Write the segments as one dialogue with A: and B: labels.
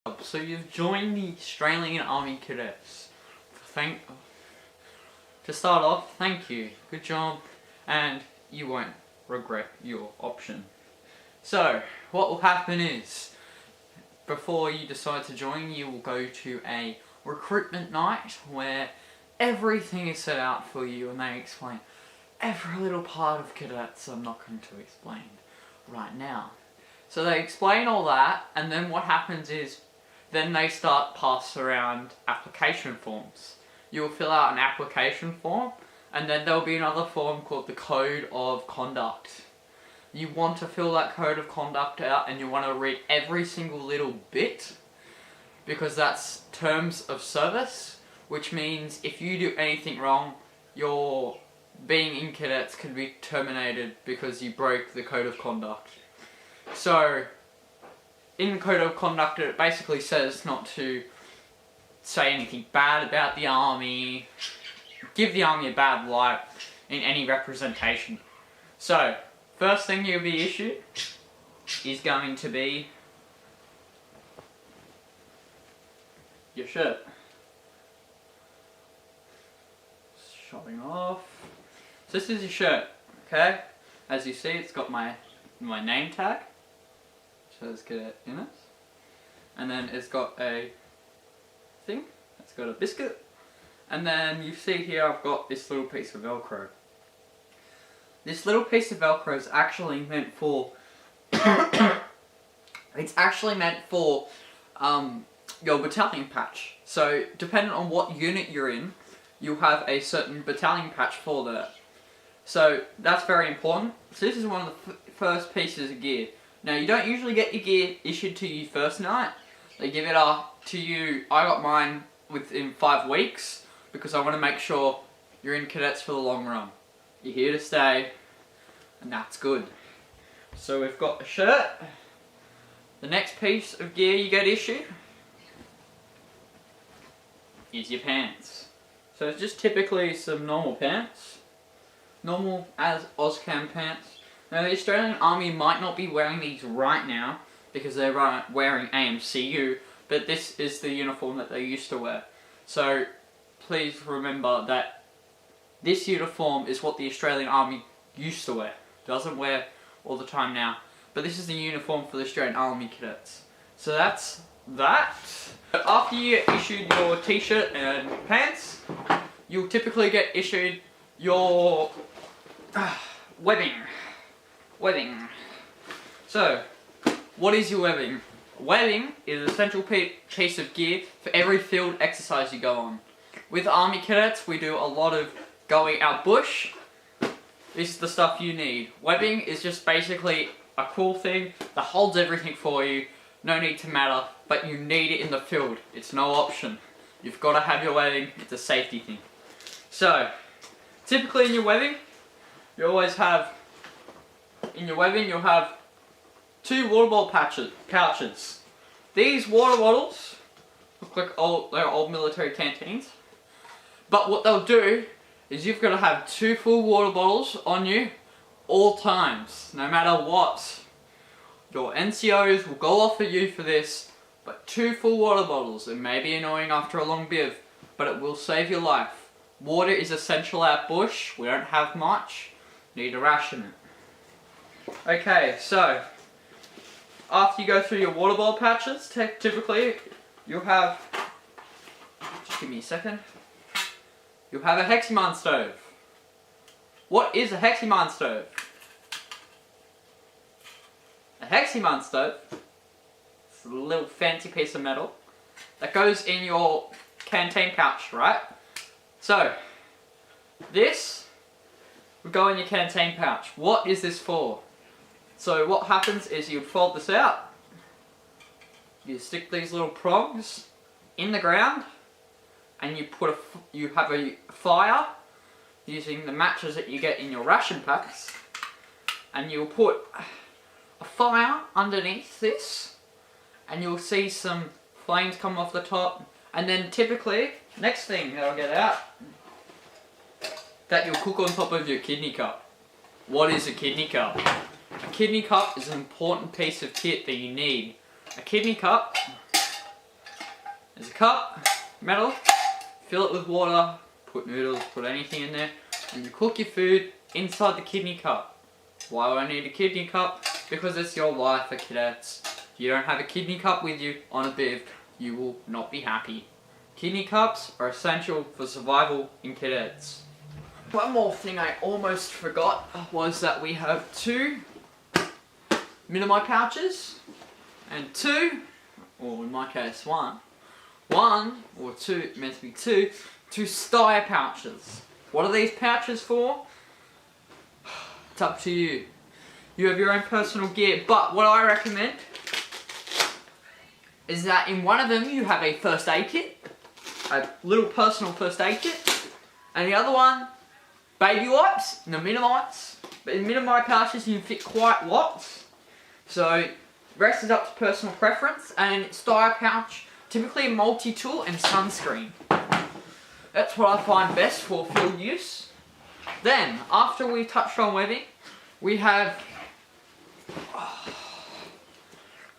A: So you've joined the Australian Army Cadets. To start off, thank you. Good job, and you won't regret your option. So, what will happen is, before you decide to join, you will go to a recruitment night where everything is set out for you and they explain every little part of cadets I'm not going to explain right now. So they explain all that, and then what happens is, then they start pass around application forms. You'll fill out an application form, and then there'll be another form called the Code of Conduct. You want to fill that Code of Conduct out, and you want to read every single little bit, because that's terms of service, which means if you do anything wrong, your being in cadets can be terminated because you broke the Code of Conduct. So, in the Code of Conduct, it basically says not to say anything bad about the army, give the army a bad light in any representation. So, first thing you'll be issued is going to be your shirt. Showing off. So this is your shirt, okay? As you see, it's got my name tag. Says Cadet in it. And then it's got a thing. It's got a biscuit. And then you see here I've got this little piece of Velcro. This little piece of Velcro is actually meant for it's actually meant for your battalion patch. So depending on what unit you're in, you'll have a certain battalion patch for that. So that's very important. So this is one of the first pieces of gear. Now you don't usually get your gear issued to you first night. They give it to you. I got mine within 5 weeks because I want to make sure you're in cadets for the long run. You're here to stay, and that's good. So we've got a shirt. The next piece of gear you get issued is your pants. So it's just typically some normal pants. Normal as Auscham pants. Now the Australian Army might not be wearing these right now because they're wearing AMCU, but this is the uniform that they used to wear. So please remember that this uniform is what the Australian Army used to wear. Doesn't wear all the time now. But this is the uniform for the Australian Army Cadets. So that's that. After you get issued your t-shirt and pants, you'll typically get issued your webbing. So, what is your webbing? Webbing is an essential piece of gear for every field exercise you go on. With Army Cadets, we do a lot of going out bush. This is the stuff you need. Webbing is just basically a cool thing that holds everything for you. No need to matter, but you need it in the field. It's no option. You've got to have your webbing. It's a safety thing. So, typically in your webbing, you always have, you'll have 2 water bottle pouches. These water bottles look like they're old military canteens. But what they'll do is you've got to have 2 full water bottles on you all times, no matter what. Your NCOs will go off at you for this, but 2 full water bottles. It may be annoying after a long biv, but it will save your life. Water is essential out bush. We don't have much. Need to ration it. Okay, so after you go through your water bottle pouches, typically you'll have, just give me a second, you'll have a Hexamine stove. What is a Hexamine stove? A Hexamine stove, it's a little fancy piece of metal that goes in your canteen pouch, right? So, this will go in your canteen pouch. What is this for? So what happens is you fold this out, you stick these little prongs in the ground, and you have a fire using the matches that you get in your ration packs, and you'll put a fire underneath this, and you'll see some flames come off the top, and then typically, next thing that I'll get out, that you'll cook on top of your kidney cup. What is a kidney cup? A kidney cup is an important piece of kit that you need. A kidney cup cup, metal, fill it with water, put noodles, put anything in there, and you cook your food inside the kidney cup. Why do I need a kidney cup? Because it's your life for cadets. If you don't have a kidney cup with you on a biv, you will not be happy. Kidney cups are essential for survival in cadets. One more thing I almost forgot was that we have 2 minimi pouches and 2, or in my case 1 or 2, meant to be 2 style pouches. What are these pouches for? It's up to you. You have your own personal gear, but what I recommend is that in one of them you have a first aid kit, a little personal first aid kit, and the other one, baby wipes, and the minimites. But in minimi pouches you can fit quite lots, so the rest is up to personal preference. And style pouch, typically a multi-tool and sunscreen. That's what I find best for field use. Then, after we touched on webbing, we have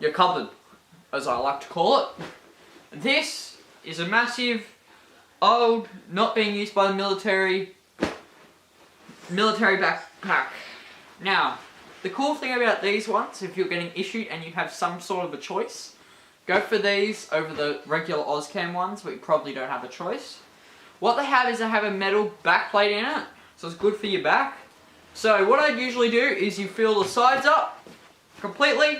A: your cupboard, as I like to call it. This is a massive, old, not being used by the military backpack. Now, the cool thing about these ones, if you're getting issued and you have some sort of a choice, go for these over the regular Ozcam ones, but you probably don't have a choice. What they have is they have a metal backplate in it, so it's good for your back. So what I usually do is you fill the sides up completely,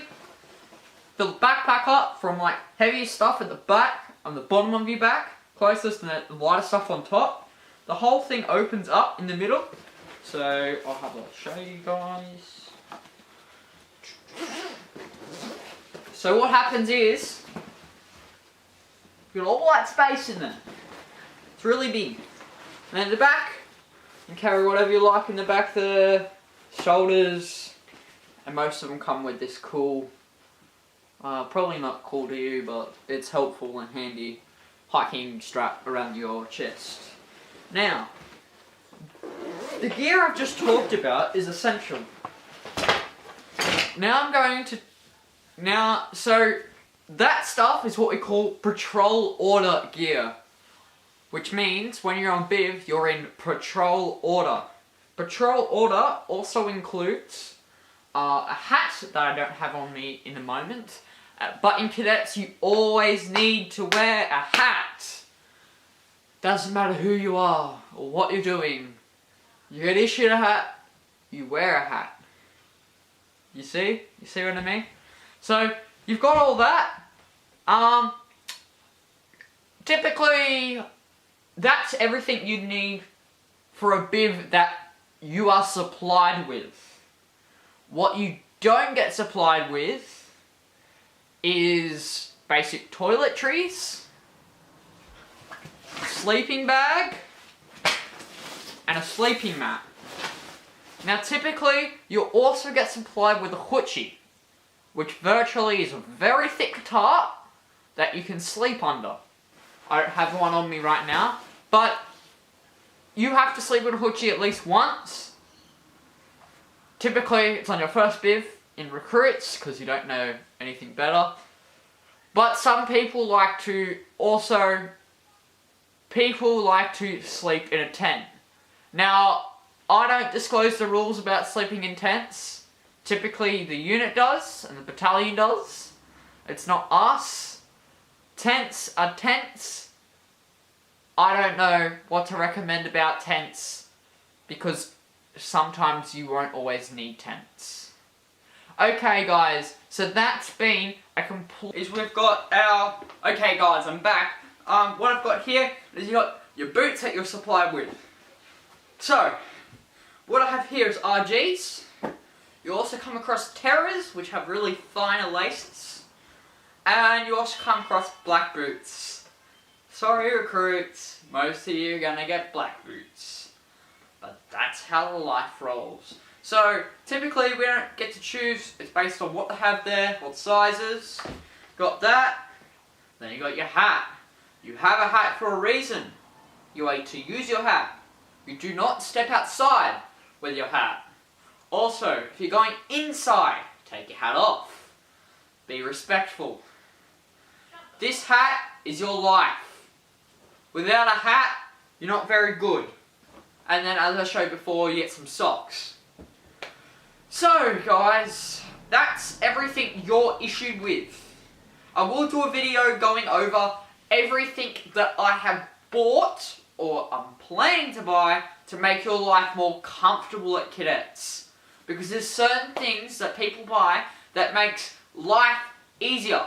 A: fill the backpack up from like heavy stuff at the back, on the bottom of your back, closest, and the lighter stuff on top. The whole thing opens up in the middle. So I'll have a show you guys. So what happens is, you've got all that space in there. It's really big. And then at the back, you can carry whatever you like in the back there, shoulders, and most of them come with this cool, probably not cool to you, but it's helpful and handy hiking strap around your chest. Now, the gear I've just talked about is essential. So that stuff is what we call patrol order gear, which means when you're on biv, you're in patrol order. Patrol order also includes a hat that I don't have on me in the moment, but in cadets you always need to wear a hat. Doesn't matter who you are or what you're doing. You get issued a hat, you wear a hat. You see? You see what I mean? So, you've got all that. Typically, that's everything you need for a biv that you are supplied with. What you don't get supplied with is basic toiletries, sleeping bag, and a sleeping mat. Now typically, you'll also get supplied with a hoochie, which virtually is a very thick tarp that you can sleep under. I don't have one on me right now, but you have to sleep with a hoochie at least once. Typically, it's on your first biv in recruits, because you don't know anything better. But some people like to sleep in a tent. Now, I don't disclose the rules about sleeping in tents. Typically the unit does, and the battalion does. It's not us. Tents are tents. I don't know what to recommend about tents, because sometimes you won't always need tents. Okay guys, so that's been a complete... we've got our... Okay guys, I'm back. What I've got here is you got your boots that you're supplied with. So, what I have here is RGs. You also come across terrors, which have really finer laces. And you also come across black boots. Sorry recruits, most of you are gonna get black boots. But that's how the life rolls. So, typically we don't get to choose, it's based on what they have there, what sizes. Got that. Then you got your hat. You have a hat for a reason. You are to use your hat. You do not step outside with your hat. Also, if you're going inside, take your hat off. Be respectful. This hat is your life. Without a hat, you're not very good. And then, as I showed before, you get some socks. So, guys, that's everything you're issued with. I will do a video going over everything that I have bought, or I'm planning to buy, to make your life more comfortable at Cadets. Because there's certain things that people buy that makes life easier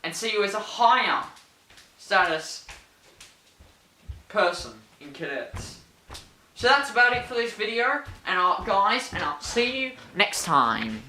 A: and see you as a higher status person in Cadets. So that's about it for this video, and guys, and I'll see you next time.